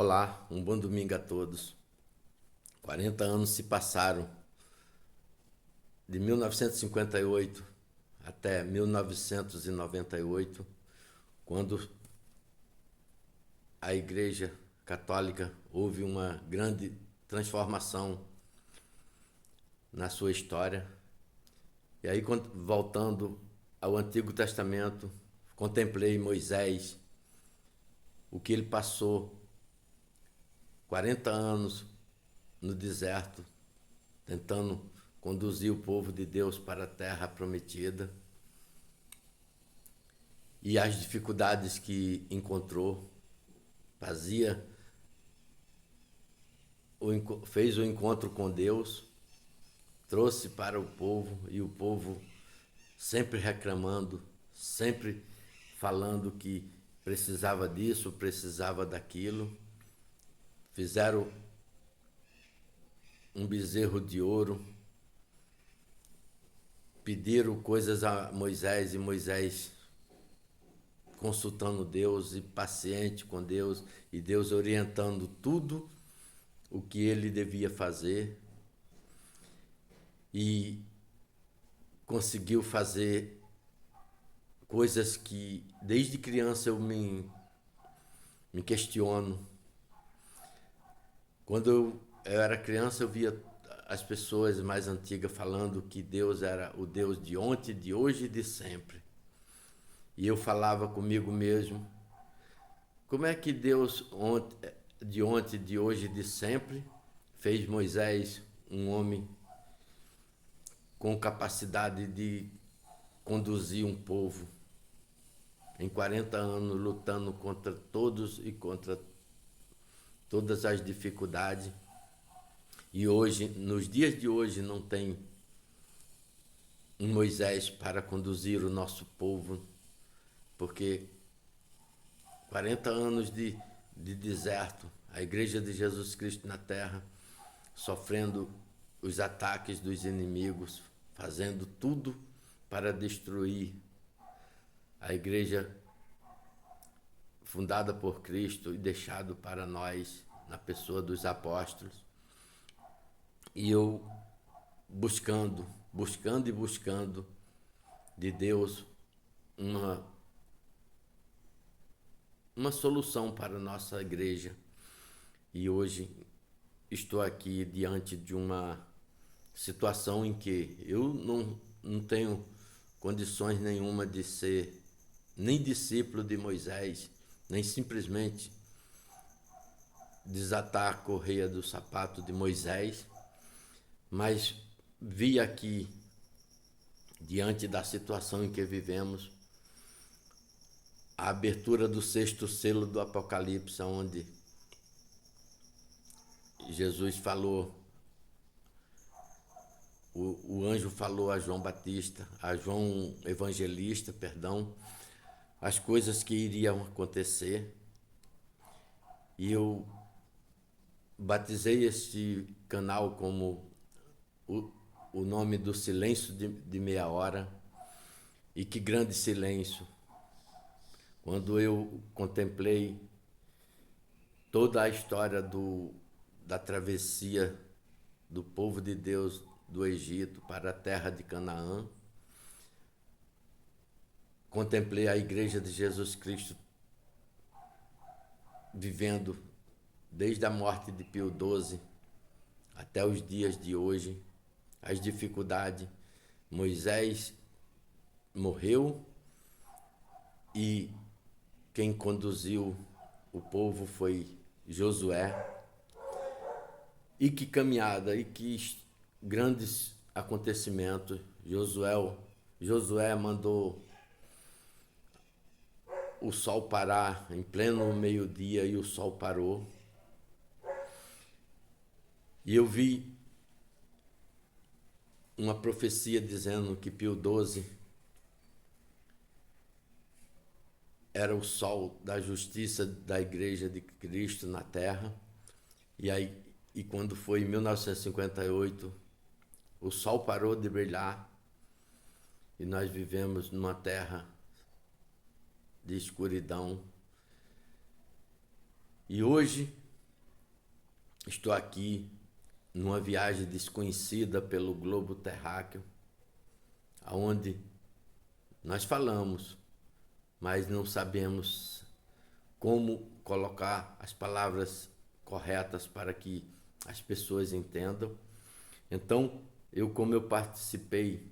Olá, um bom domingo a todos. 40 anos se passaram, de 1958 até 1998, quando a Igreja Católica houve uma grande transformação na sua história. E aí, voltando ao Antigo Testamento, contemplei Moisés, o que ele passou 40 anos no deserto, tentando conduzir o povo de Deus para a terra prometida, e as dificuldades que encontrou. Fez o encontro com Deus, trouxe para o povo, e o povo sempre reclamando, sempre falando que precisava disso, precisava daquilo. Fizeram um bezerro de ouro, pediram coisas a Moisés, e Moisés consultando Deus e paciente com Deus, e Deus orientando tudo o que ele devia fazer, e conseguiu fazer coisas que desde criança eu me questiono. Quando eu era criança, eu via as pessoas mais antigas falando que Deus era o Deus de ontem, de hoje e de sempre. E eu falava comigo mesmo: como é que Deus de ontem, de hoje e de sempre fez Moisés um homem com capacidade de conduzir um povo em 40 anos, lutando contra todos e contra todas as dificuldades? E hoje, nos dias de hoje, não tem um Moisés para conduzir o nosso povo, porque 40 anos de deserto, a Igreja de Jesus Cristo na terra, sofrendo os ataques dos inimigos, fazendo tudo para destruir a Igreja fundada por Cristo e deixado para nós na pessoa dos apóstolos. E eu buscando e buscando de Deus uma solução para a nossa igreja. E hoje estou aqui diante de uma situação em que eu não tenho condições nenhuma de ser nem discípulo de Moisés, nem simplesmente desatar a correia do sapato de Moisés, mas vi aqui, diante da situação em que vivemos, a abertura do 6º selo do Apocalipse, onde Jesus falou, o anjo falou a João Batista, a João Evangelista, perdão, as coisas que iriam acontecer. E eu batizei este canal como o nome do silêncio de meia hora. E que grande silêncio! Quando eu contemplei toda a história da travessia do povo de Deus do Egito para a terra de Canaã, contemplei a Igreja de Jesus Cristo vivendo desde a morte de Pio XII até os dias de hoje, as dificuldades. Moisés morreu e quem conduziu o povo foi Josué. E que caminhada, e que grandes acontecimentos. Josué mandou o sol parar em pleno meio-dia, e o sol parou. E eu vi uma profecia dizendo que Pio XII era o sol da justiça da Igreja de Cristo na terra. E quando foi em 1958, o sol parou de brilhar e nós vivemos numa terra de escuridão. E hoje estou aqui numa viagem desconhecida pelo globo terráqueo, aonde nós falamos, mas não sabemos como colocar as palavras corretas para que as pessoas entendam. Então, como eu participei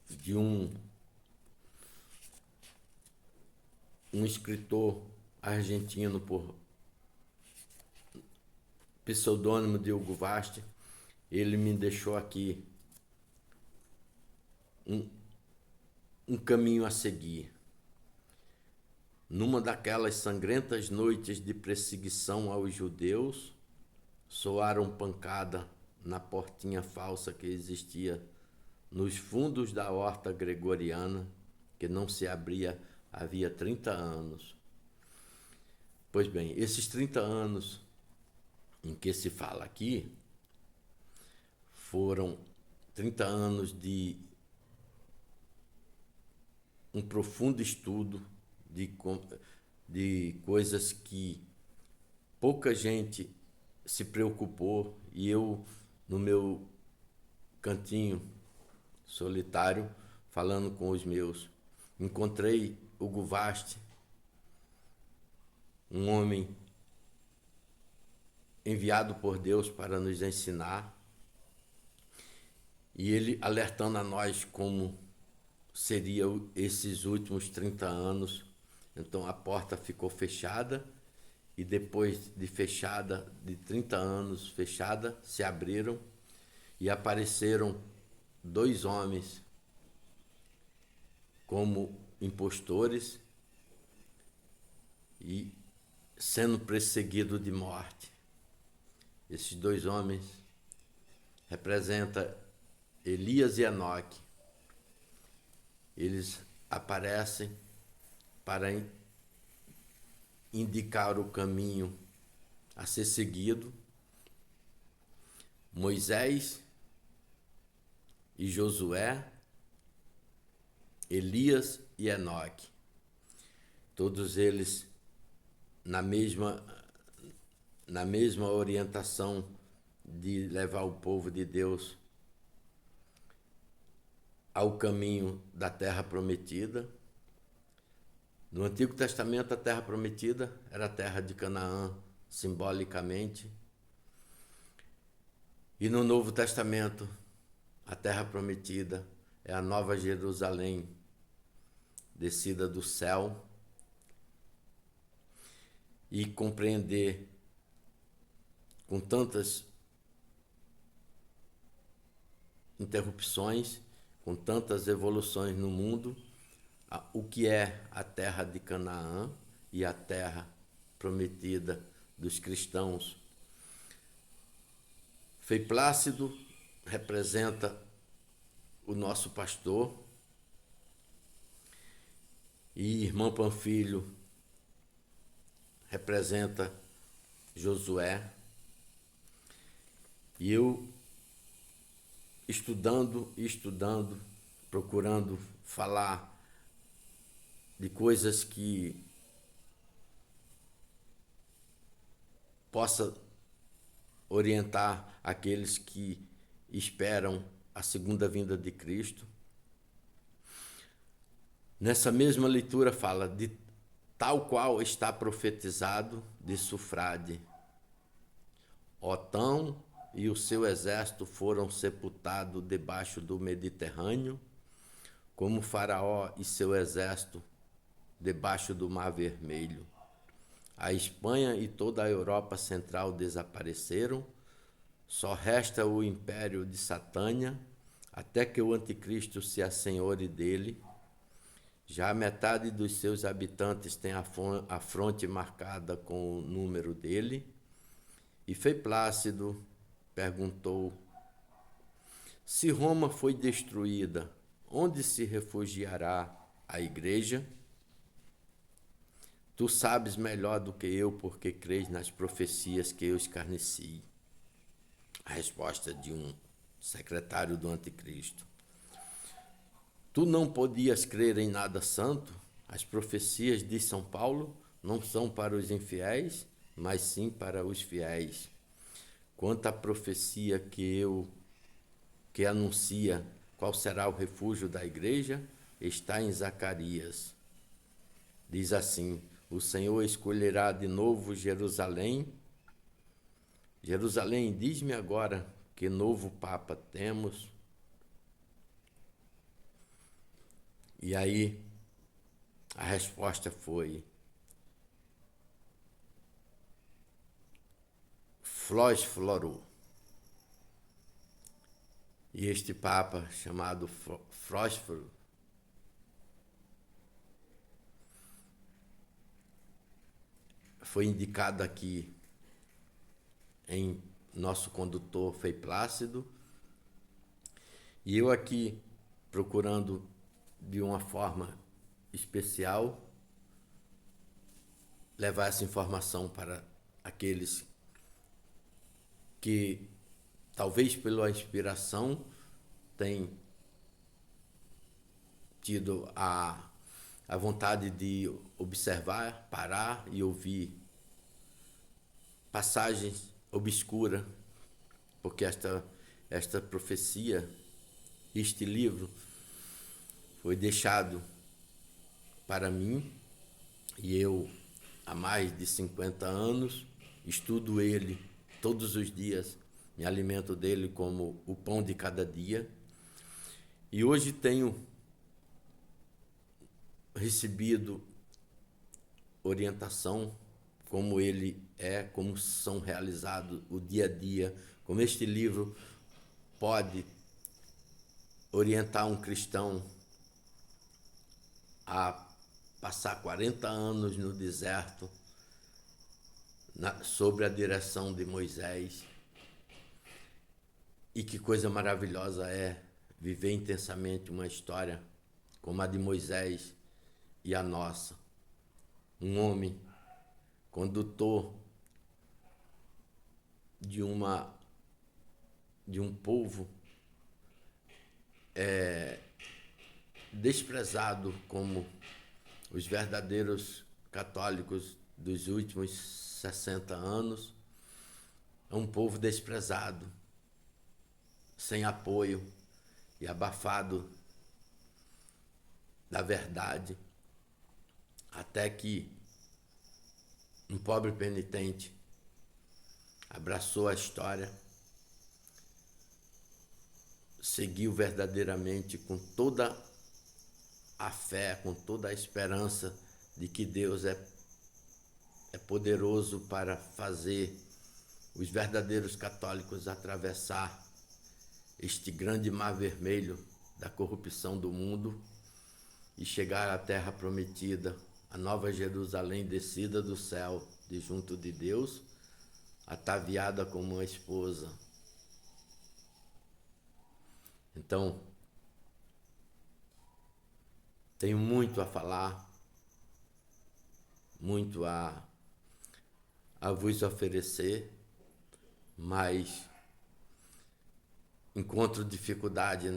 de um escritor argentino por pseudônimo de Hugo Vast, ele me deixou aqui um caminho a seguir. Numa daquelas sangrentas noites de perseguição aos judeus, soaram pancada na portinha falsa que existia nos fundos da horta gregoriana, que não se abria havia 30 anos. Pois bem, esses 30 anos em que se fala aqui foram 30 anos de um profundo estudo de coisas que pouca gente se preocupou, e eu, no meu cantinho solitário, falando com os meus, encontrei Hugo Vast, um homem enviado por Deus para nos ensinar, e ele alertando a nós como seriam esses últimos 30 anos. Então a porta ficou fechada, e depois de fechada, de 30 anos fechada, se abriram e apareceram 2 homens como impostores e sendo perseguidos de morte. Esses 2 homens representam Elias e Enoque. Eles aparecem para indicar o caminho a ser seguido. Moisés e Josué, Elias e Enoque, todos eles na mesma orientação de levar o povo de Deus ao caminho da terra prometida. No Antigo Testamento, a terra prometida era a terra de Canaã, simbolicamente. E no Novo Testamento, a terra prometida é a Nova Jerusalém, descida do céu. E compreender com tantas interrupções, com tantas evoluções no mundo, o que é a terra de Canaã e a terra prometida dos cristãos. Frei Plácido representa o nosso pastor, e irmão Panfilho representa Josué. E eu estudando, procurando falar de coisas que possa orientar aqueles que esperam a segunda vinda de Cristo. Nessa mesma leitura fala de tal qual está profetizado de Sufrade. Otão e o seu exército foram sepultados debaixo do Mediterrâneo, como Faraó e seu exército debaixo do Mar Vermelho. A Espanha e toda a Europa Central desapareceram, só resta o império de Satânia, até que o anticristo se assenhore dele. Já metade dos seus habitantes tem a fronte marcada com o número dele. E Frei Plácido perguntou: se Roma foi destruída, onde se refugiará a igreja? Tu sabes melhor do que eu, porque crês nas profecias que eu escarneci. A resposta de um secretário do anticristo. Tu não podias crer em nada santo? As profecias de São Paulo não são para os infiéis, mas sim para os fiéis. Quanto à profecia que anuncia qual será o refúgio da igreja, está em Zacarias. Diz assim: o Senhor escolherá de novo Jerusalém. Jerusalém, diz-me agora que novo Papa temos. E aí a resposta foi: Flós Florou. E este Papa, chamado Frósforo, foi indicado aqui em nosso condutor Frei Plácido, e eu aqui procurando de uma forma especial levar essa informação para aqueles que, talvez pela inspiração, têm tido a vontade de observar, parar e ouvir passagens obscuras, porque esta profecia, este livro, foi deixado para mim, e eu, há mais de 50 anos, estudo ele todos os dias, me alimento dele como o pão de cada dia, e hoje tenho recebido orientação, como ele é, como são realizados o dia a dia, como este livro pode orientar um cristão a passar 40 anos no deserto, sob a direção de Moisés. E que coisa maravilhosa é viver intensamente uma história como a de Moisés e a nossa. Um homem condutor de um povo desprezado como os verdadeiros católicos dos últimos 60 anos. É um povo desprezado, sem apoio e abafado da verdade, até que um pobre penitente abraçou a história, seguiu verdadeiramente com toda a fé, com toda a esperança de que Deus é poderoso para fazer os verdadeiros católicos atravessar este grande mar vermelho da corrupção do mundo e chegar à terra prometida, a nova Jerusalém descida do céu, de junto de Deus, ataviada como uma esposa. Então, tenho muito a falar, muito a vos oferecer, mas encontro dificuldade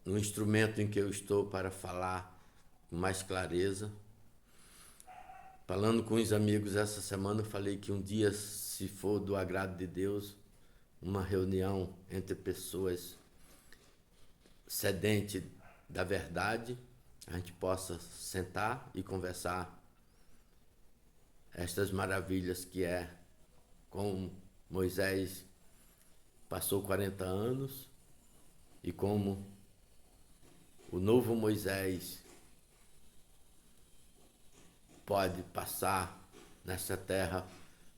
no instrumento em que eu estou para falar com mais clareza. Falando com os amigos essa semana, eu falei que um dia, se for do agrado de Deus, uma reunião entre pessoas sedentes da verdade, a gente possa sentar e conversar estas maravilhas que é como Moisés passou 40 anos e como o novo Moisés pode passar nessa terra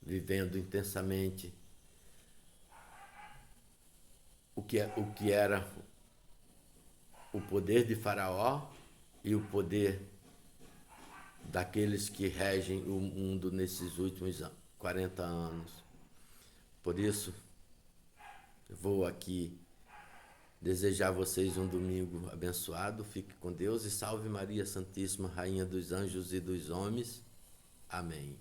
vivendo intensamente o que era o poder de Faraó e o poder daqueles que regem o mundo nesses últimos 40 anos. Por isso, vou aqui desejar a vocês um domingo abençoado. Fique com Deus e salve Maria Santíssima, Rainha dos Anjos e dos Homens. Amém.